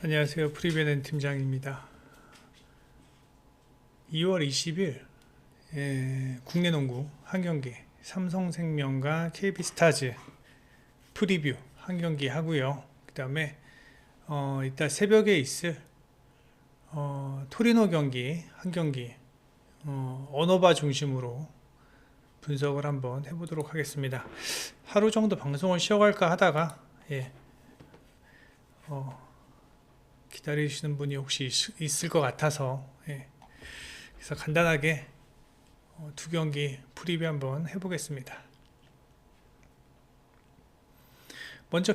안녕하세요. 프리베넨 팀장입니다. 2월 20일 국내 농구 한 경기 삼성생명과 KB스타즈 프리뷰 한 경기 하고요. 그 다음에 이따 새벽에 있을 토리노 경기 한 경기 언어바 중심으로 분석을 한번 해보도록 하겠습니다. 하루 정도 방송을 쉬어갈까 하다가 기다리시는 분이 혹시 있을 것 같아서 그래서 간단하게 두 경기 프리뷰 한번 해보겠습니다. 먼저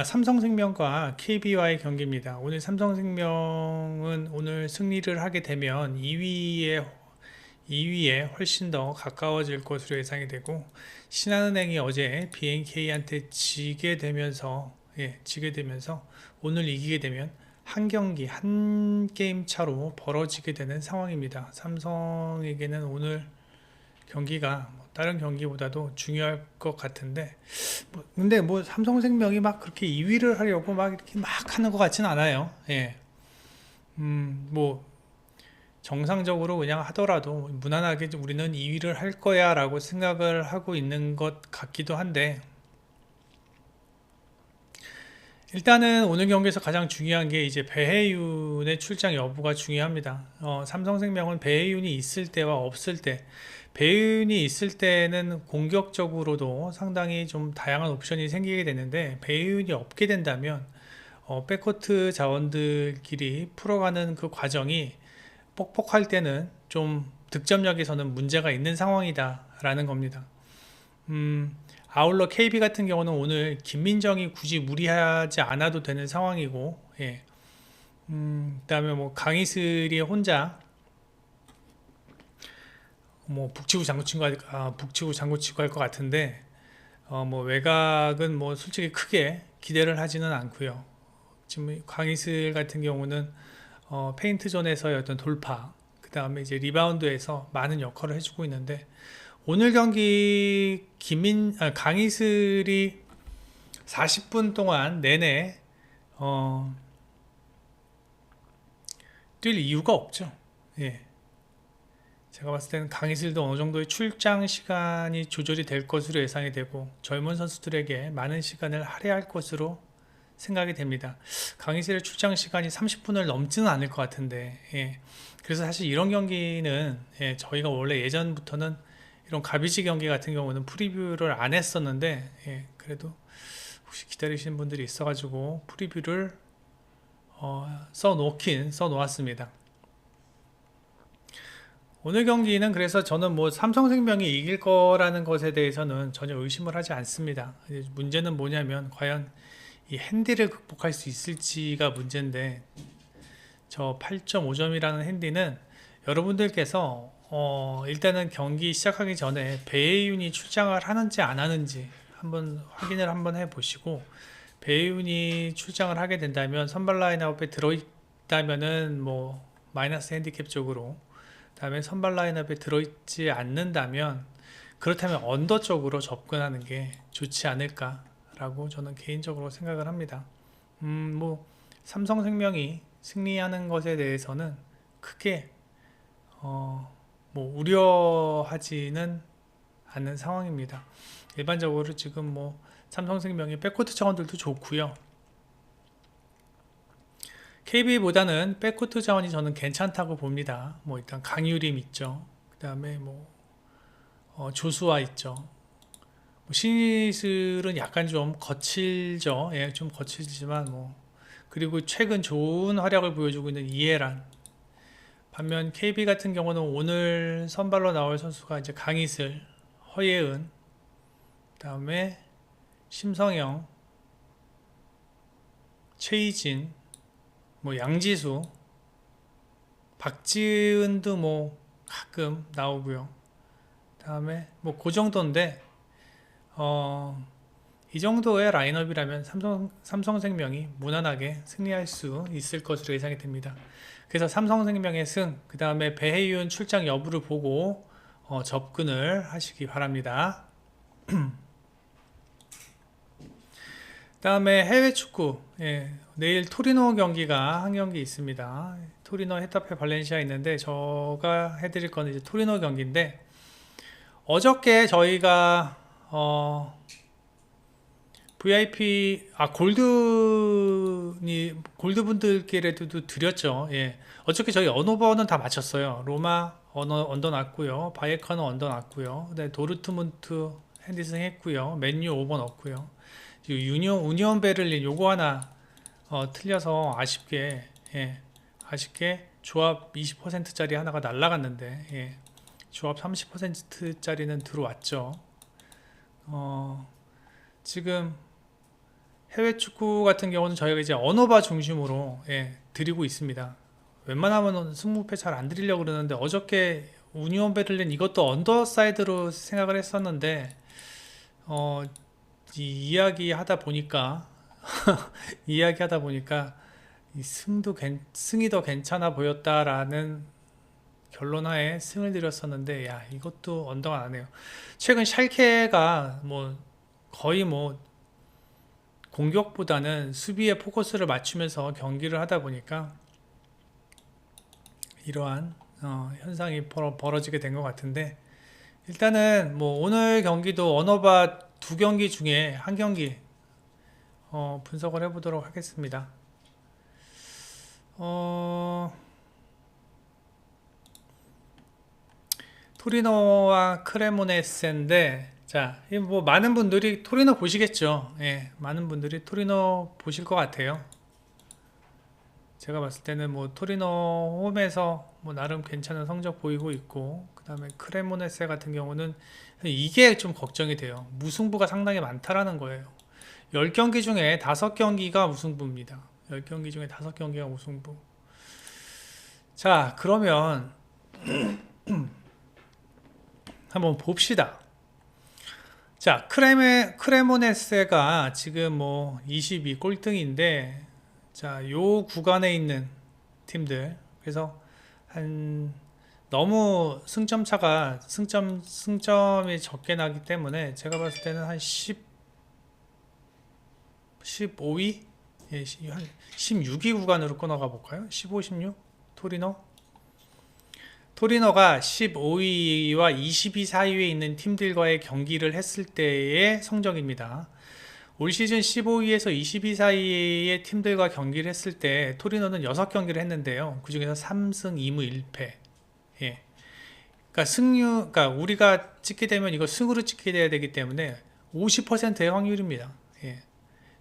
삼성생명과 KB와의 경기입니다. 오늘 삼성생명은 오늘 승리를 하게 되면 2위에 훨씬 더 가까워질 것으로 예상이 되고, 신한은행이 어제 BNK한테 지게 되면서 오늘 이기게 되면 한 경기 한 게임 차로 벌어지게 되는 상황입니다. 삼성에게는 오늘 경기가 다른 경기보다도 중요할 것 같은데, 근데 삼성생명이 막 그렇게 2위를 하려고 막 이렇게 막 하는 것 같지는 않아요. 뭐 정상적으로 그냥 하더라도 무난하게 우리는 2위를 할 거야 라고 생각을 하고 있는 것 같기도 한데, 일단은 오늘 경기에서 가장 중요한 게 이제 배혜윤의 출장 여부가 중요합니다. 삼성생명은 배혜윤이 있을 때와 없을 때, 배혜윤이 있을 때는 공격적으로도 상당히 좀 다양한 옵션이 생기게 되는데, 배혜윤이 없게 된다면 백코트 자원들끼리 풀어가는 그 과정이 뻑뻑할 때는 좀 득점력에서는 문제가 있는 상황이다라는 겁니다. 아울러 KB 같은 경우는 오늘 김민정이 굳이 무리하지 않아도 되는 상황이고, 그다음에 강희슬이 혼자 북치고 장구 치고 할 것 같은데, 외곽은 솔직히 크게 기대를 하지는 않고요. 지금 강희슬 같은 경우는 페인트 존에서의 어떤 돌파, 그 다음에 이제 리바운드에서 많은 역할을 해주고 있는데, 오늘 경기 강희슬이 40분 동안 내내 뛸 이유가 없죠. 제가 봤을 때는 강희슬도 어느 정도의 출장 시간이 조절이 될 것으로 예상이 되고, 젊은 선수들에게 많은 시간을 할애할 것으로 생각이 됩니다. 강희슬의 출장 시간이 30분을 넘지는 않을 것 같은데, 그래서 사실 이런 경기는 저희가 원래 예전부터는 이런 가비지 경기 같은 경우는 프리뷰를 안 했었는데, 그래도 혹시 기다리시는 분들이 있어가지고 프리뷰를 써놓았습니다. 오늘 경기는 그래서 저는 삼성생명이 이길 거라는 것에 대해서는 전혀 의심을 하지 않습니다. 문제는 뭐냐면 과연 이 핸디를 극복할 수 있을지가 문제인데, 저 8.5점이라는 핸디는 여러분들께서 일단은 경기 시작하기 전에 배혜윤이 출장을 하는지 안 하는지 한번 확인을 한번 해보시고, 배혜윤이 출장을 하게 된다면 선발 라인업에 들어있다면은 마이너스 핸디캡 쪽으로, 다음에 선발 라인업에 들어있지 않는다면 그렇다면 언더 쪽으로 접근하는 게 좋지 않을까라고 저는 개인적으로 생각을 합니다. 삼성생명이 승리하는 것에 대해서는 크게 우려하지는 않는 상황입니다. 일반적으로 지금 삼성생명의 백코트 자원들도 좋고요. KB보다는 백코트 자원이 저는 괜찮다고 봅니다. 일단 강유림 있죠. 그 다음에 조수아 있죠. 신이슬은 약간 좀 거칠죠. 좀 거칠지만 그리고 최근 좋은 활약을 보여주고 있는 이해란. 반면 KB 같은 경우는 오늘 선발로 나올 선수가 이제 강희슬, 허예은, 그다음에 심성영, 최희진, 양지수, 박지은도 가끔 나오고요. 다음에 그 정도인데, 이 정도의 라인업이라면 삼성생명이 무난하게 승리할 수 있을 것으로 예상이 됩니다. 그래서 삼성생명의 승, 그 다음에 배혜윤 출장 여부를 보고 접근을 하시기 바랍니다. 그다음에 해외 축구. 예, 내일 토리노 경기가 한 경기 있습니다. 토리노 헤타페 발렌시아 있는데 제가 해드릴 거는 이제 토리노 경기인데 어저께 저희가 VIP 골드 분들께라도 드렸죠. 예. 어저께 저희 언어버는 다 마쳤어요. 로마 언더 났고요. 바이에카노 언더 났고요. 그다음에 도르트문트 핸디슨 했고요. 맨유 5번 없고요. 유니온 베를린 요거 하나 틀려서 아쉽게 아쉽게 조합 20%짜리 하나가 날라갔는데 조합 30%짜리는 들어왔죠. 지금 해외 축구 같은 경우는 저희가 이제 언어바 중심으로 드리고 있습니다. 웬만하면 승무패 잘 안 드리려고 그러는데 어저께 우니온 베를린 이것도 언더사이드로 생각을 했었는데 이야기하다 보니까 이 승이 더 괜찮아 보였다라는 결론하에 승을 드렸었는데 야 이것도 언더가 나네요. 최근 샬케가 거의 공격보다는 수비에 포커스를 맞추면서 경기를 하다 보니까 이러한 현상이 벌어지게 된 것 같은데 일단은 오늘 경기도 언어바 두 경기 중에 한 경기 분석을 해보도록 하겠습니다. 토리노와 크레모네세인데 자, 많은 분들이 토리노 보시겠죠. 많은 분들이 토리노 보실 것 같아요. 제가 봤을 때는 토리노 홈에서 나름 괜찮은 성적 보이고 있고, 그 다음에 크레모네세 같은 경우는 이게 좀 걱정이 돼요. 무승부가 상당히 많다라는 거예요. 10경기 중에 5경기가 무승부입니다. 10경기 중에 5경기가 무승부. 자, 그러면 한번 봅시다. 자, 크레모네세가 지금 22 꼴등인데, 자, 요 구간에 있는 팀들, 그래서 너무 승점이 적게 나기 때문에 제가 봤을 때는 한 15위? 한 16위 구간으로 끊어가 볼까요? 15, 16? 토리노가 15위와 22, 4위에 있는 팀들과의 경기를 했을 때의 성적입니다. 올 시즌 15위에서 22, 4위의 팀들과 경기를 했을 때 토리노는 6경기를 했는데요. 그 중에서 3승 2무 1패. 그러니까 우리가 찍게 되면 이거 승으로 찍게 돼야 되기 때문에 50%의 확률입니다.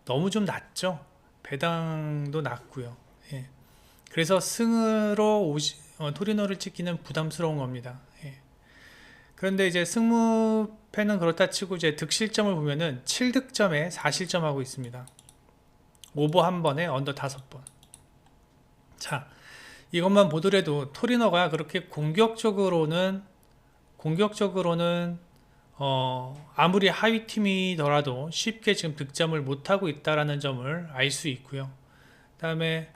너무 좀 낮죠? 배당도 낮고요. 그래서 승으로 토리노를 찍기는 부담스러운 겁니다. 그런데 이제 승무패는 그렇다 치고 이제 득실점을 보면은 7득점에 4실점하고 있습니다. 오버 1번에 언더 5번. 자, 이것만 보더라도 토리노가 그렇게 공격적으로는 아무리 하위 팀이더라도 쉽게 지금 득점을 못하고 있다라는 점을 알 수 있고요. 그다음에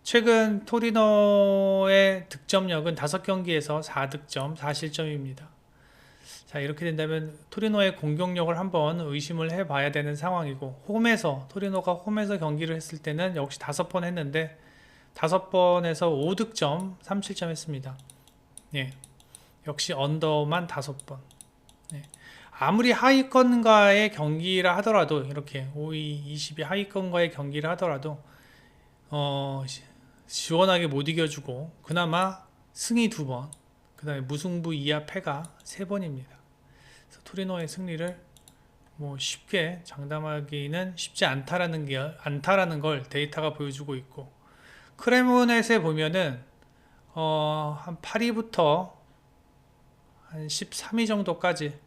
최근 토리노의 득점력은 5경기에서 4득점, 4실점입니다. 자, 이렇게 된다면 토리노의 공격력을 한번 의심을 해봐야 되는 상황이고, 토리노가 홈에서 경기를 했을 때는 역시 5번 했는데 5번에서 5득점, 3실점 했습니다. 역시 언더만 5번. 아무리 하위권과의 경기라 하더라도, 이렇게 5위, 20위 하위권과의 경기를 하더라도 시원하게 못 이겨주고 그나마 승이 2번, 그 다음에 무승부 이하 패가 3번입니다. 그래서 토리노의 승리를 쉽게 장담하기는 쉽지 않다라는 걸 데이터가 보여주고 있고, 크레모넷에 보면은 한 8위부터 한 13위 정도까지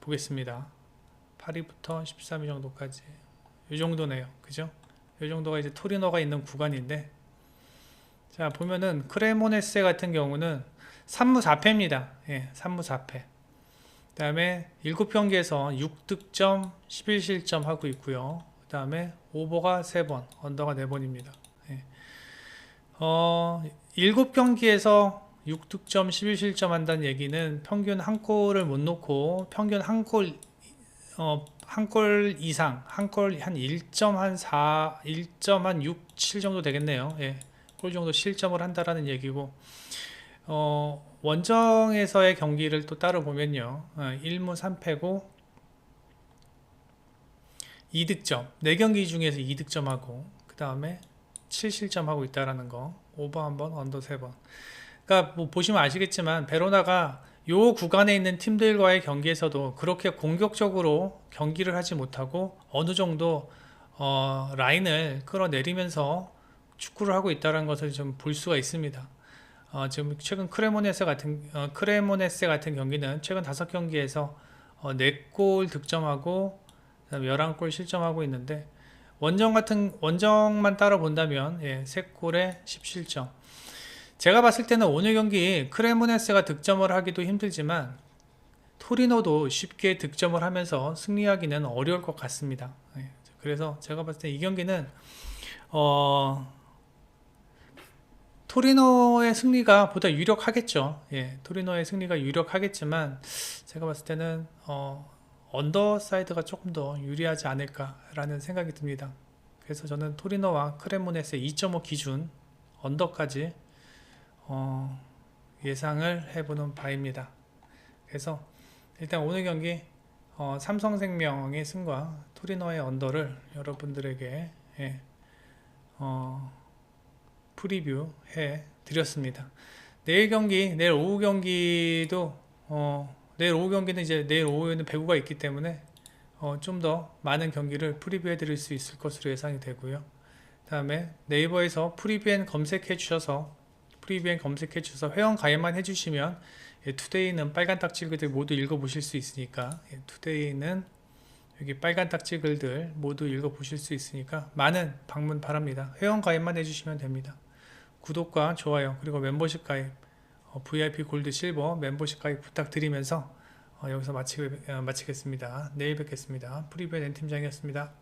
보겠습니다. 8위부터 13위 정도까지 이 정도네요. 그죠? 이 정도가 이제 토리노가 있는 구간인데, 자, 보면은 크레모네세 같은 경우는 3무 4패입니다. 3무 4패. 그 다음에 7경기에서 6득점 11실점 하고 있고요. 그 다음에 오버가 3번, 언더가 4번입니다. 7경기에서 6득점 11실점 한다는 얘기는 평균 한 골을 못 넣고 평균 한 골 이상, 한 골 한 1.4, 1.67 정도 되겠네요. 예, 골 정도 실점을 한다라는 얘기고, 원정에서의 경기를 또 따로 보면요. 1무 3패고 2득점, 4경기 중에서 2득점하고 그 다음에 7실점하고 있다라는 거. 오버 한번, 언더 3번. 그러니까 뭐 보시면 아시겠지만 베로나가 요 구간에 있는 팀들과의 경기에서도 그렇게 공격적으로 경기를 하지 못하고 어느 정도 라인을 끌어내리면서 축구를 하고 있다는 것을 좀 볼 수가 있습니다. 지금 최근 크레모네세 같은 경기는 최근 5경기에서 4골 득점하고 그다음에 11골 실점하고 있는데 원정만 따로 본다면 3골에 10실점. 제가 봤을 때는 오늘 경기 크레모네세가 득점을 하기도 힘들지만 토리노도 쉽게 득점을 하면서 승리하기는 어려울 것 같습니다. 그래서 제가 봤을 때 이 경기는 토리노의 승리가 보다 유력하겠죠. 토리노의 승리가 유력하겠지만 제가 봤을 때는 언더사이드가 조금 더 유리하지 않을까라는 생각이 듭니다. 그래서 저는 토리노와 크레모네세 2.5 기준 언더까지 예상을 해보는 바입니다. 그래서 일단 오늘 경기 삼성생명의 승과 토리노의 언더를 여러분들에게 프리뷰 해 드렸습니다. 내일 오후 경기도 내일 오후 경기는 이제 내일 오후에는 배구가 있기 때문에 좀 더 많은 경기를 프리뷰해 드릴 수 있을 것으로 예상이 되고요. 다음에 네이버에서 프리뷰엔 검색해 주셔서 회원 가입만 해주시면 투데이는 빨간 딱지글들 모두 읽어보실 수 있으니까 투데이는 여기 빨간 딱지글들 모두 읽어보실 수 있으니까 많은 방문 바랍니다. 회원 가입만 해주시면 됩니다. 구독과 좋아요 그리고 멤버십 가입 VIP 골드 실버 멤버십 가입 부탁드리면서 여기서 마치겠습니다. 내일 뵙겠습니다. 프리뷰의 N팀장이었습니다.